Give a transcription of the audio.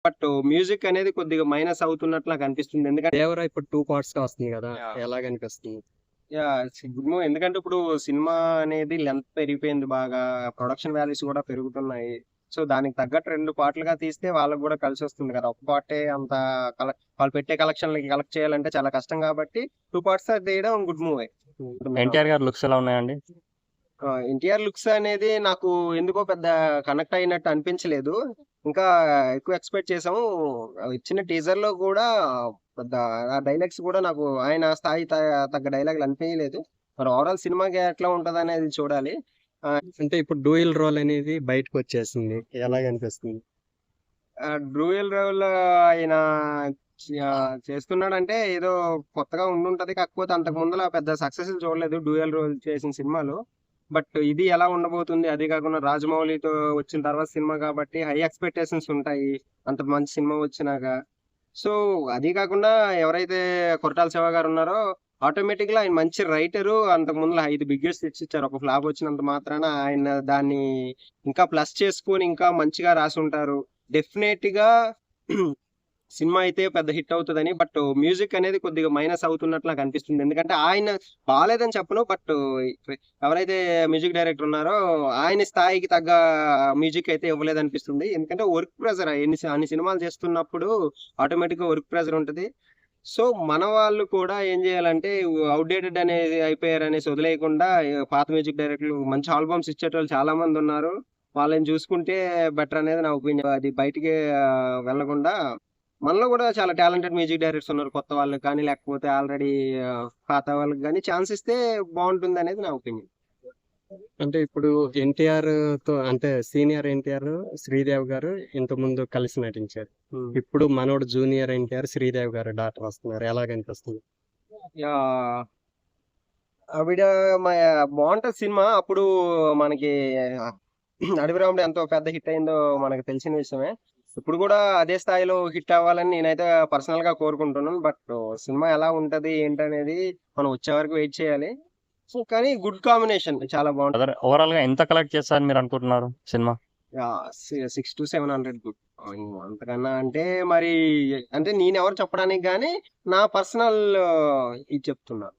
But music అనేది కొద్దిగా minus అవుతున్నట్లు నాకు అనిపిస్తుంది. ఎందుకంటే దేవరా ఇప్పుడు 2 పార్ట్స్ గా వస్తుంది కదా, యాహ్! ఎలాగనిపిస్తుంది? Good movie. ఎందుకంటే ఇప్పుడు సినిమా అనేది లెంత్ పెరిగిపోయింది బాగా. ప్రొడక్షన్ వాల్యూస్ కూడా పెరుగుతున్నాయి. సో, దానికి తగ్గట్టు 2 పార్ట్‌లుగా తీస్తే వాళ్ళకి కూడా కలిసొస్తుంది కదా! ఒక పార్టే అంత వాళ్ళు పెట్టే కలెక్షన్‌లకి కలెక్ట్ చేయాలంటే చాలా కష్టం కాబట్టి 2 పార్ట్స్‌గా తీయడం గుడ్ మూవే. ఎన్టీఆర్ గారి లుక్స్ ఎలా ఉన్నాయండి? ఎన్టీఆర్ లుక్స్ అనేది నాకు ఎందుకో పెద్ద కనెక్ట్ అయినట్టు అనిపించలేదు. ఇంకా ఎక్కువ ఎక్స్‌పెక్ట్ చేసాము. ఇచ్చిన టీజర్‌లో కూడా పెద్ద ఆ డైలాగ్స్ కూడా నాకు ఆయన స్థాయి తగ్గ డైలాగులు అనిపియలేదు. మరి ఓవరాల్ సినిమాకి ఎట్లా ఉంటదనేది చూడాలి. అంటే ఇప్పుడు డ్యూయల్ రోల్ అనేది బయటకు వచ్చేసింది, ఎలాగనిపిస్తుంది? డ్యూయల్ రోల్ ఆయన చేస్తున్నాడంటే ఏదో కొత్తగా ఉండుంటది. కాకపోతే అంతకు ముందల పెద్ద సక్సెస్‌లు చూడలేదు డ్యూయల్ రోల్ చేసిన సినిమాలు. బట్ ఇది ఎలా ఉండబోతుంది? అదీ కాకుండా రాజమౌళితో వచ్చిన తర్వాత సినిమా కాబట్టి హై ఎక్స్‌పెక్టేషన్స్ ఉంటాయి. అంత మంచి సినిమా వచ్చినాక. సో, అదీ కాకుండా ఎవరైతే కొరటాల శివ గారున్నారో ఆటోమేటిక్‌గా ఆయన మంచి రైటరు. అంతకు ముందుల 5 బిగ్గెస్ట్ హిట్స్ ఇచ్చారు. ఒక ఫ్లాప్ వచ్చినంత మాత్రాన ఆయన దాన్ని ఇంకా ప్లస్ చేసుకొని ఇంకా మంచిగా రాసుంటారు. డెఫినెట్‌గా సినిమా అయితే పెద్ద హిట్ అవుతదని. బట్ మ్యూజిక్ అనేది కొద్దిగా మైనస్ అవుతున్నట్లు నాకు అనిపిస్తుంది. ఎందుకంటే ఆయన బాలేదని చెప్పను. బట్ ఎవరైతే మ్యూజిక్ డైరెక్టర్ ఉన్నారో ఆయన స్థాయికి తగ్గ మ్యూజిక్ అయితే ఇవ్వలేదనిపిస్తుంది. ఎందుకంటే వర్క్ ప్రెషర్ అన్ని సినిమాలు చేస్తున్నప్పుడు ఆటోమేటిక్‌గా వర్క్ ప్రెషర్ ఉంటది. సో, మన వాళ్ళు కూడా ఏం జేయాలంటే ఔట్‌డేటెడ్ అనేది అయిపోయారనేసి వదిలేయకుండా పాత మ్యూజిక్ డైరెక్టర్లు మంచి ఆల్బమ్స్ ఇచ్చేటోళ్ళు చాలా మందున్నారు. వాళ్ళని చూసుకుంటే బెటర్ అనేది నా ఒపీనియన్. అది బయటికి వెళ్ళకుండా మనలో గూడా చాలా టాలెంటెడ్ మ్యూజిక్ డైరెక్టర్స్ ఉన్నారు. కొత్త వాళ్ళకి కానీ, లేకపోతే ఆల్రెడీ పాత వాళ్ళకి గానీ ఛాన్స్ ఇస్తే బావుంటుందనేది నా ఒపీనియన్. అంటే ఇప్పుడు ఎన్టీఆర్ తో, అంటే సీనియర్ ఎన్టీఆర్ శ్రీదేవి గారు ఇంతకుముందు కలిసి నటించారు. ఇప్పుడు మనోడు జూనియర్ ఎన్టీఆర్ శ్రీదేవి గారు డాటర్ వస్తున్నారు, ఎలాగనిపిస్తుంది? యాహ్! ఆవిడ మ బావుంటది సినిమా. అప్పుడు మనకి 'అడవి రాముడు' ఎంతో పెద్ద హిట్ అయిందో మనకు తెలిసిన విషయమే. ఇప్పుడు గూడా అదే స్థాయిలో హిట్ అవ్వాలని నేనైతే పర్సనల్‌గా కోరుకుంటున్నాను. బట్ సినిమా ఎలా ఉంటది ఏంటనేది మనం వచ్చే వరకు వెయిట్ చేయాలి. సో, కానీ గుడ్ కాంబినేషన్ చాలా బావుంటది. బ్రదర్ ఓవరాల్ గా ఎంత కలెక్ట్ చేస్తారని మీరు అనుకుంటున్నారు సినిమా? యాహ్! 600-700 గుడ్. అంతకన్నా అంటే మరి అంటే నేనెవరు చెప్పడానికి గాని నా పర్సనల్ ఇది చెప్తున్నా.